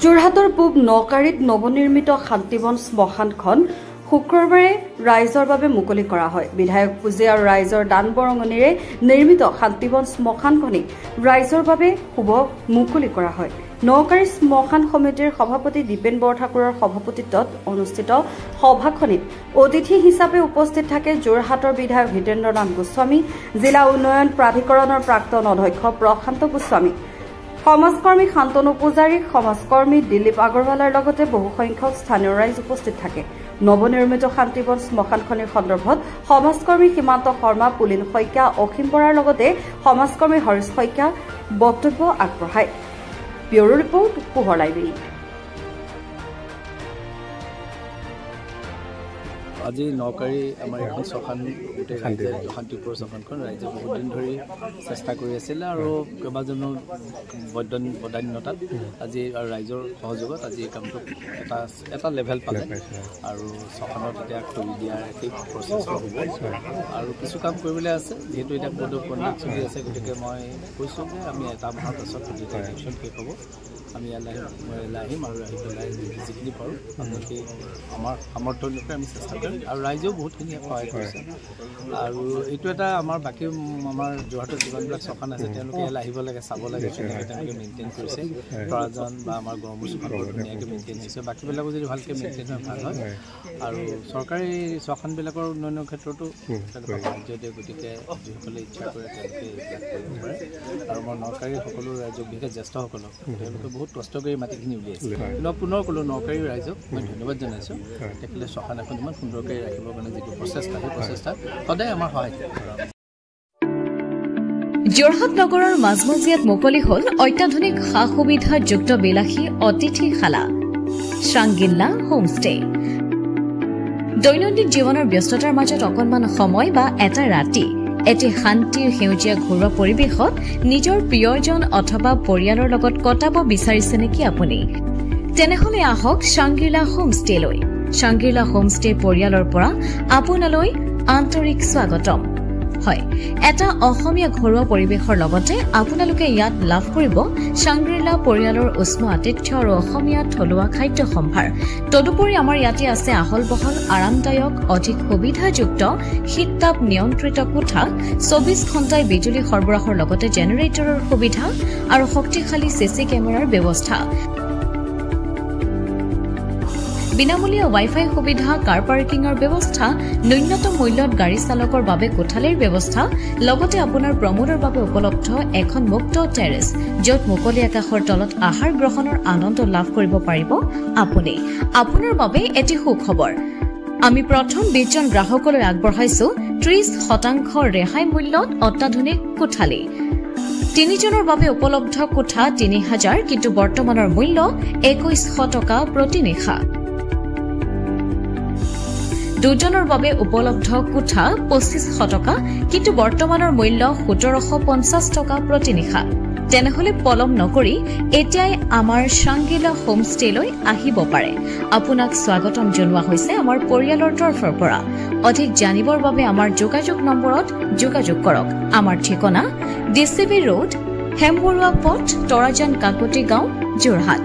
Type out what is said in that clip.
যোৰহাটৰ পূব নকাৰীত নৱনিৰ্মিত শান্তিবন শ্মশানখন শুক্ৰবাৰে ৰাইজৰ বাবে মুকলি কৰা হয়। বিধায়ক পুঁজি আৰু ৰাইজৰ দান বৰঙণিৰে নিৰ্মিত শান্তিবন শ্মশানখনি ৰাইজৰ বাবে শুভ মুকলি কৰা হয়। নকাৰী শ্মশান সমিতিৰ সভাপতি দীপেন বৰঠাকুৰৰ সভাপতিত্বত অনুষ্ঠিত সভাখনিত অতিথি হিচাপে উপস্থিত থাকে যোৰহাটৰ বিধায়ক হিতেন্দ্ৰনাথ গোস্বামী, জিলা উন্নয়ন প্ৰাধিকৰণৰ প্ৰাক্তন অধ্যক্ষ প্ৰশান্ত গোস্বামী, সমাজকৰ্মী শান্তনু পূজাৰী, সমাজকৰ্মী দিলীপ আগৰৱালাৰ লগতে বহুসংখ্যক স্থানীয় ৰাইজ উপস্থিত থাকে। নৱনিৰ্মিত শান্তিবন শ্মশানখনিৰ সন্দৰ্ভত সমাজকৰ্মী সীমান্ত শৰ্মা, পুলিন শইকীয়া, অসীম বৰাৰ লগতে সমাজকৰ্মী হৰিশ শইকীয়া বক্তব্য আগবঢ়ায়। ব্যুৰো ৰিপৰ্ট, পোহৰ লাইব্ৰেৰী। আজি নকাৰী আমাৰ এখন শ্মশান গোটেই ৰাইজে শান্তিপুৰ শ্মশানখন ৰাইজে বহুত দিন ধৰি চেষ্টা কৰি আছিলে আৰু কেইবাজনো বদান্যতাত আজি আৰু ৰাইজৰ সহযোগত আজি এই কামটো এটা লেভেল পালে আৰু শ্মশানত এতিয়া খৰি দিয়াৰ একেই প্ৰচেছ হ'ব আৰু কিছু কাম কৰিবলৈ আছে। যিহেতু এতিয়া কণ্ডিশ্যন চলি আছে, গতিকে মই কৈছোঁ যে আমি এটা মাহৰ পাছত যদি কণ্ডিশ্যন শেষ হ'ব আমি ইয়ালৈ আহিম আৰু আহি পেলাই যিখিনি পাৰোঁ আপোনালোকে আমাৰ সামৰ্থ্য অনুসৰি আমি চেষ্টা কৰিম আৰু ৰাইজেও বহুতখিনি সহায় কৰিছে। আৰু এইটো এটা আমাৰ বাকী আমাৰ যোৰহাটৰ যিমানবিলাক শ্মশান আছে তেওঁলোকে ইয়ালৈ আহিব লাগে, চাব লাগে, কেনেকৈ তেওঁলোকে মেইনটেইন কৰিছে। তৰাজন বা আমাৰ গড়মূৰ শ্মশান ধুনীয়াকৈ মেইনটেইন হৈছে, বাকীবিলাকো যদি ভালকৈ মেইনটেইন হয় ভাল হয়। আৰু চৰকাৰী শ্মশানবিলাকৰ উন্নয়নৰ ক্ষেত্ৰতো তেওঁলোকে সাহাৰ্য দিয়ে, গতিকে যিসকলে ইচ্ছা কৰে তেওঁলোকে এইবিলাক কৰিব পাৰে। আৰু আমাৰ নকাৰী সকলো ৰাইজক, বিশেষ জ্যেষ্ঠসকলক তেওঁলোকে বহুত কষ্ট কৰি মাটিখিনি উলিয়াইছে। কিন্তু পুনৰ ক'লোঁ নকাৰী ৰাইজক মই ধন্যবাদ জনাইছোঁ। তেখেতে শ্মশান এখন ইমান সুন্দৰকৈ ৰাখিবৰ কাৰণে যিটো প্ৰচেষ্টা, সেই প্ৰচেষ্টাত সদায় আমাৰ সহায় কৰে। যোৰহাট নগৰৰ মাজমজিয়াত মুকলি হ'ল অত্যাধুনিক সা সুবিধাযুক্ত বিলাসী অতিথিশালা শ্ৰাংগিল্লা হোমষ্টে। দৈনন্দিন জীৱনৰ ব্যস্ততাৰ মাজত অকণমান সময় বা এটা ৰাতি এটি শান্তিৰ সেউজীয়া ঘৰুৱা পৰিৱেশত নিজৰ প্ৰিয়জন অথবা পৰিয়ালৰ লগত কটাব বিচাৰিছে নেকি আপুনি? তেনেহলে আহক শ্ৰাংগিল্লা হোমষ্টেলৈ। শ্ৰাংগিল্লা হোমষ্টে পৰিয়ালৰ পৰা আপোনালৈ আন্তৰিক স্বাগতম। হয়, এটা অসমীয়া ঘৰুৱা পৰিৱেশৰ লগতে আপোনালোকে ইয়াত লাভ কৰিব শ্ৰাংগিল্লা পৰিয়ালৰ উষ্ম আতিথ্য আৰু অসমীয়া থলুৱা খাদ্য সম্ভাৰ। তদুপৰি আমাৰ ইয়াতে আছে আহল বহল আৰামদায়ক অধিক সুবিধাযুক্ত শীততাপ নিয়ন্ত্ৰিত কোঠা, 24 ঘণ্টাই বিজুলী সৰবৰাহৰ লগতে জেনেৰেটৰৰ সুবিধা আৰু শক্তিশালী চিচি কেমেৰাৰ ব্যৱস্থা, বিনামূলীয়া ৱাইফাই সুবিধা, কাৰ পাৰ্কিঙৰ ব্যৱস্থা, ন্যূনতম মূল্যত গাড়ী চালকৰ বাবে কোঠালিৰ ব্যৱস্থা, লগতে আপোনাৰ প্ৰমোদৰ বাবে উপলব্ধ এখন মুক্ত টেৰেছ, য'ত মুকলি আকাশৰ তলত আহাৰ গ্ৰহণৰ আনন্দ লাভ কৰিব পাৰিব আপুনি। আপোনাৰ বাবে এটি সুখবৰ, আমি প্ৰথম 20 জন গ্ৰাহকলৈ আগবঢ়াইছো 30% ৰেহাই মূল্যত অত্যাধুনিক কোঠালি। 3 জনৰ বাবে উপলব্ধ কোঠা 3000, কিন্তু বৰ্তমানৰ মূল্য 2100 টকা প্ৰতি নিশা। 2 জনৰ বাবে উপলব্ধ কোঠা 2500 টকা, কিন্তু বৰ্তমানৰ মূল্য 1750 টকা প্ৰতি নিশা। তেনেহলে পলম নকৰি এতিয়াই আমাৰ শ্ৰাংগিল্লা হোমষ্টেলৈ আহিব পাৰে। আপোনাক স্বাগতম জনোৱা হৈছে আমাৰ পৰিয়ালৰ তৰফৰ পৰা। অধিক জানিবৰ বাবে আমাৰ যোগাযোগ নম্বৰত যোগাযোগ কৰক। আমাৰ ঠিকনা DCB ৰোড, হেমবৰুৱা পথ, তৰাজান কাকতি গাঁও, যোৰহাট।